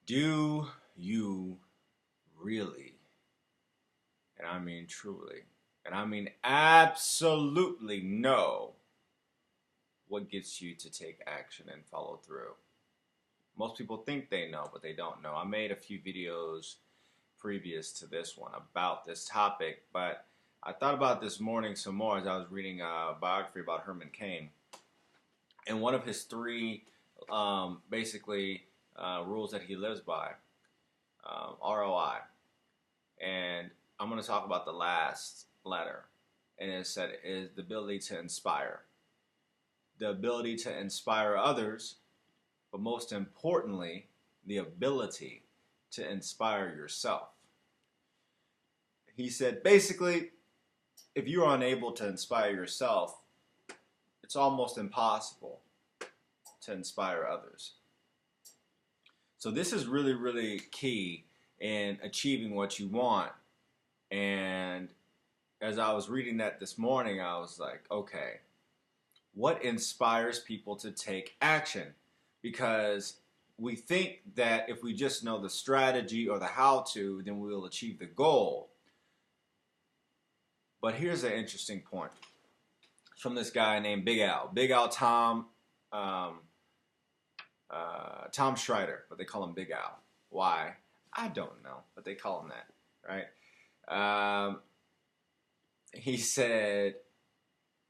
Do you really, and I mean truly, and I mean absolutely know what gets you to take action and follow through? Most people think they know, but they don't know. I made a few videos previous to this one about this topic, but I thought about this morning some more as I was reading a biography about Herman Cain. And one of his three basically rules that he lives by, ROI. And I'm going to talk about the last letter. And it said is the ability to inspire. The ability to inspire others, but most importantly, the ability to inspire yourself. He said basically, if you're unable to inspire yourself, it's almost impossible to inspire others. So this is really, really key in achieving what you want. And as I was reading that this morning, I was like, okay, what inspires people to take action? Because we think that if we just know the strategy or the how-to, then we'll achieve the goal. But here's an interesting point. It's from this guy named Big Al. Big Al Tom Schreider, but they call him Big Al. Why? I don't know, but they call him that, right? He said,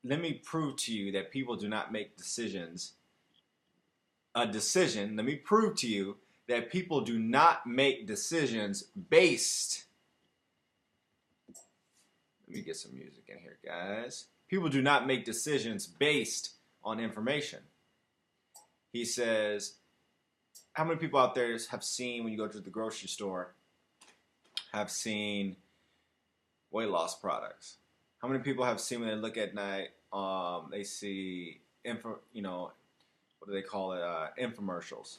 let me prove to you that people do not make let me prove to you that people do not make decisions based. Let me get some music in here, guys. People do not make decisions based on information. He says, how many people out there have seen, when you go to the grocery store, have seen weight loss products? How many people have seen when they look at night, they see, what do they call it, infomercials?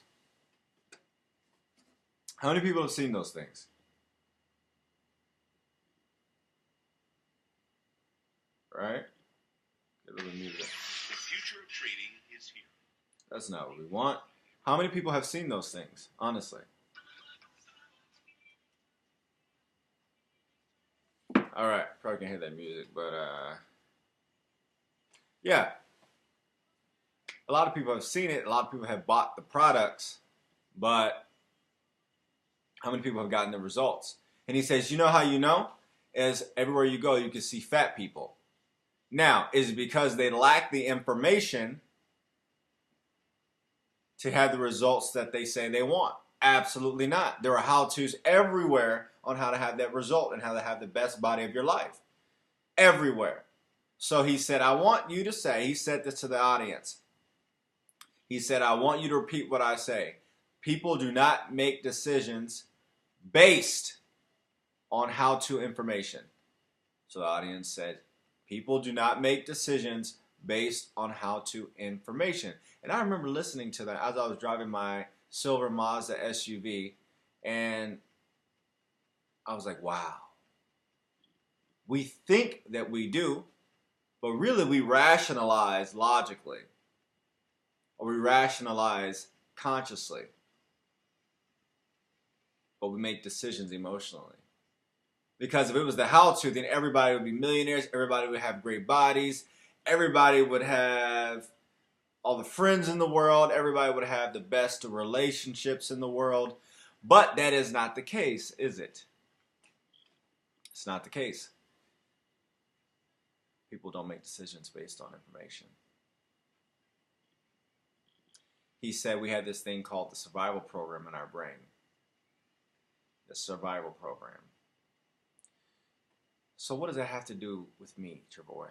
How many people have seen those things? Right? Get a little music. The future of trading is here. That's not what we want. How many people have seen those things, honestly? All right, probably can't hear that music, but yeah. A lot of people have seen it. A lot of people have bought the products, but how many people have gotten the results? And he says, you know how you know? Is everywhere you go, you can see fat people. Now, is it because they lack the information to have the results that they say they want? Absolutely not. There are how-tos everywhere on how to have that result and how to have the best body of your life. Everywhere. So he said, I want you to say, he said this to the audience. He said, I want you to repeat what I say. People do not make decisions based on how-to information. So the audience said, people do not make decisions based on how-to information. And I remember listening to that as I was driving my silver Mazda SUV, and I was like, wow. We think that we do, but really we rationalize logically, or we rationalize consciously, but we make decisions emotionally. Because if it was the how-to, then everybody would be millionaires, everybody would have great bodies, everybody would have all the friends in the world, everybody would have the best relationships in the world. But that is not the case, is it? It's not the case. People don't make decisions based on information. He said we have this thing called the survival program in our brain. The survival program. So what does that have to do with me, your boy?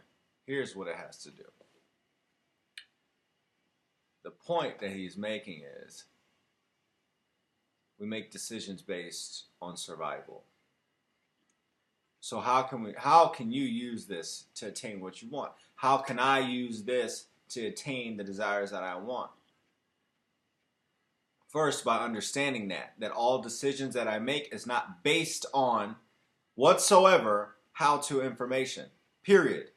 Here's what it has to do. The point that he's making is we make decisions based on survival. So how can you use this to attain what you want? How can I use this to attain the desires that I want? First, by understanding that all decisions that I make is not based on whatsoever how-to information, period.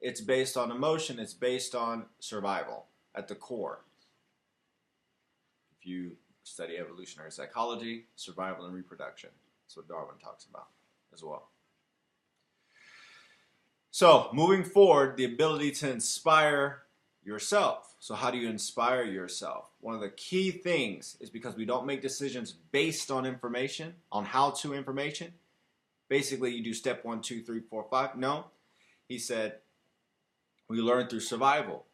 It's based on emotion. It's based on survival at the core. If you study evolutionary psychology, survival, and reproduction. That's what Darwin talks about as well. So, moving forward, the ability to inspire yourself. So, how do you inspire yourself? One of the key things is because we don't make decisions based on information, on how-to information. Basically, you do step 1, 2, 3, 4, 5. No. He said, we learn through survival.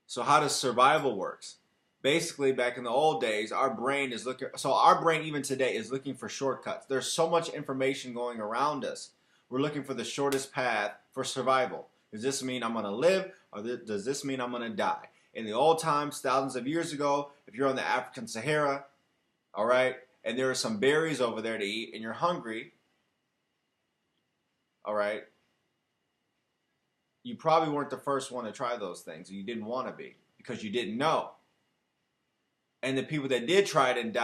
So, how does survival works? Basically, back in the old days, our brain is looking, so our brain even today is looking for shortcuts. There's so much information going around us. We're looking for the shortest path for survival. Does this mean I'm going to live, or does this mean I'm going to die? In the old times, thousands of years ago, if you're on the African Sahara, all right, and there are some berries over there to eat, and you're hungry, all right, you probably weren't the first one to try those things. You didn't want to be because you didn't know. And the people that did try it and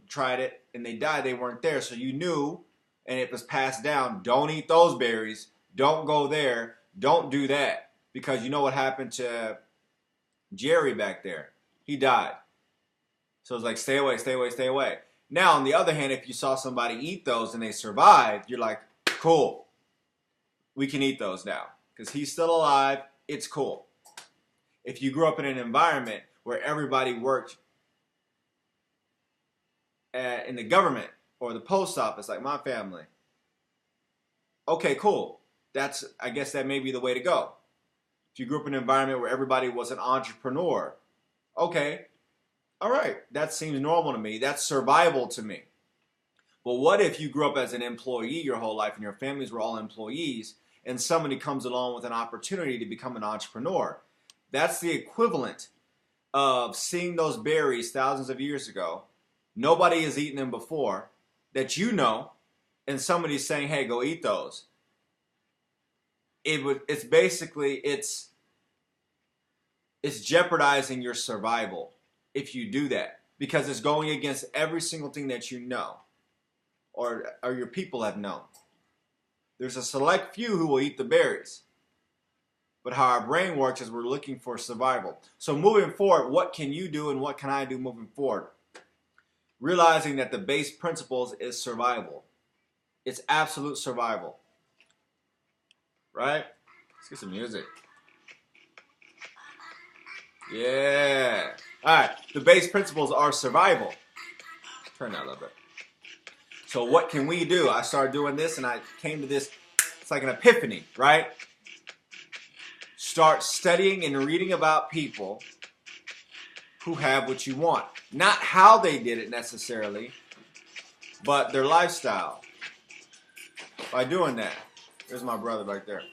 tried it and they died, they weren't there. So you knew, and it was passed down, don't eat those berries. Don't go there. Don't do that. Because you know what happened to Jerry back there? He died. So it's like, stay away, stay away, stay away. Now, on the other hand, if you saw somebody eat those and they survived, you're like, cool. We can eat those now. Because he's still alive. It's cool. If you grew up in an environment where everybody worked in the government or the post office, like my family, okay, cool. I guess that may be the way to go. If you grew up in an environment where everybody was an entrepreneur, okay, all right, that seems normal to me. That's survival to me. But what if you grew up as an employee your whole life and your families were all employees and somebody comes along with an opportunity to become an entrepreneur? That's the equivalent of seeing those berries thousands of years ago. Nobody has eaten them before that you know, and somebody's saying, hey, go eat those. It's basically jeopardizing your survival if you do that, because it's going against every single thing that you know or your people have known. There's a select few who will eat the berries. But how our brain works is we're looking for survival. So moving forward, what can you do and what can I do moving forward? Realizing that the base principles is survival. It's absolute survival. Right? Let's get some music. Yeah. All right. The base principles are survival. Turn that a little bit. So what can we do? I started doing this and I came to this. It's like an epiphany, right? Start studying and reading about people who have what you want. Not how they did it necessarily, but their lifestyle. By doing that, there's my brother right there.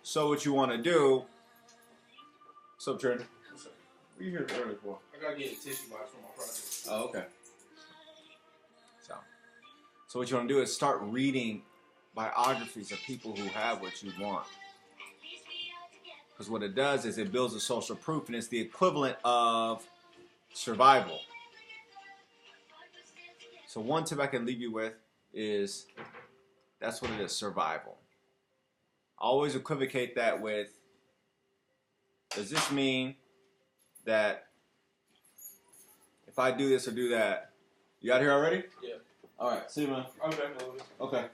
So what you want to do, what's up, Trent? What's up? What are you here early for? I gotta get a tissue box for my project. Oh, okay. So what you want to do is start reading biographies of people who have what you want. Because what it does is it builds a social proof, and it's the equivalent of survival. So one tip I can leave you with is that's what it is, survival. Always equivocate that with, does this mean that if I do this or do that, you out here already? Yeah. All right, see you, man. Okay. Okay.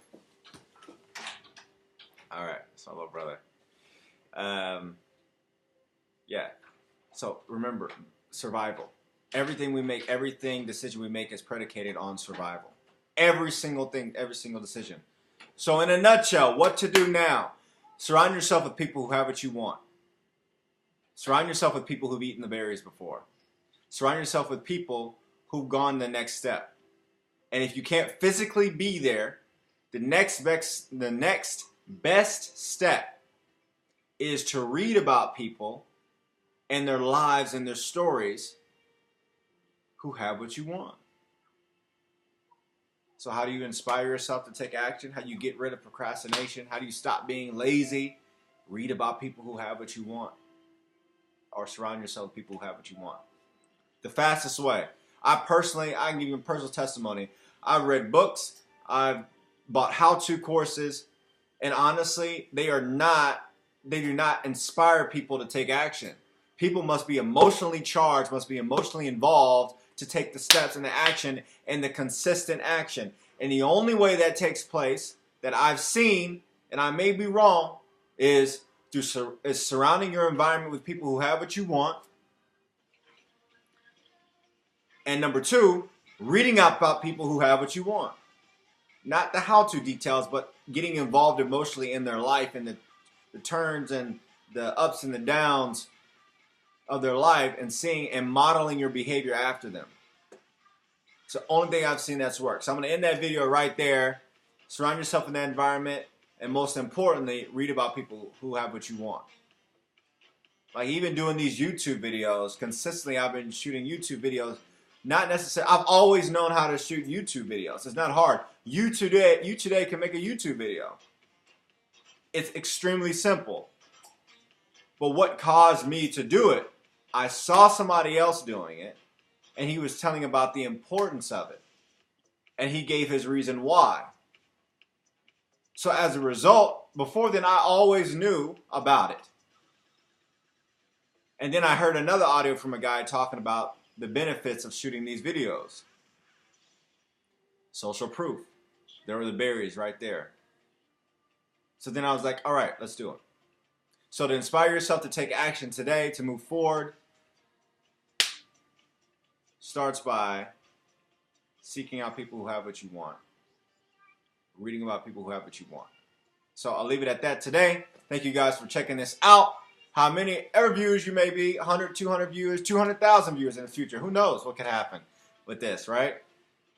All right, that's my little brother. Yeah. So remember, survival. Everything we make, decision we make is predicated on survival. Every single thing, every single decision. So in a nutshell, what to do now? Surround yourself with people who have what you want. Surround yourself with people who've eaten the berries before. Surround yourself with people who've gone the next step. And if you can't physically be there, the next best step is to read about people and their lives and their stories who have what you want. So how do you inspire yourself to take action? How do you get rid of procrastination? How do you stop being lazy? Read about people who have what you want. Or surround yourself with people who have what you want. The fastest way. I can give you a personal testimony. I've read books. I've bought how-to courses. And honestly, they do not inspire people to take action. People must be emotionally charged, must be emotionally involved to take the steps and the action and the consistent action. And the only way that takes place that I've seen, and I may be wrong, is surrounding your environment with people who have what you want. And number two, reading about people who have what you want. Not the how-to details, but getting involved emotionally in their life and the turns and the ups and the downs of their life, and seeing and modeling your behavior after them. It's the only thing I've seen that's worked. So I'm going to end that video right there. Surround yourself in that environment, and most importantly, read about people who have what you want. Like even doing these YouTube videos, consistently I've been shooting YouTube videos. Not necessarily, I've always known how to shoot YouTube videos. It's not hard. You today can make a YouTube video. It's extremely simple. But what caused me to do it, I saw somebody else doing it, and he was telling about the importance of it. And he gave his reason why. So as a result, before then I always knew about it. And then I heard another audio from a guy talking about the benefits of shooting these videos. Social proof. There were the berries right there. So then I was like, all right, let's do it. So to inspire yourself to take action today, to move forward, starts by seeking out people who have what you want. Reading about people who have what you want. So I'll leave it at that today. Thank you guys for checking this out. How many ever viewers you may be, 100, 200 viewers, 200,000 viewers in the future. Who knows what could happen with this, right?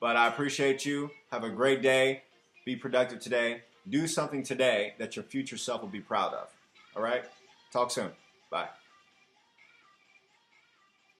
But I appreciate you. Have a great day. Be productive today. Do something today that your future self will be proud of. All right? Talk soon. Bye.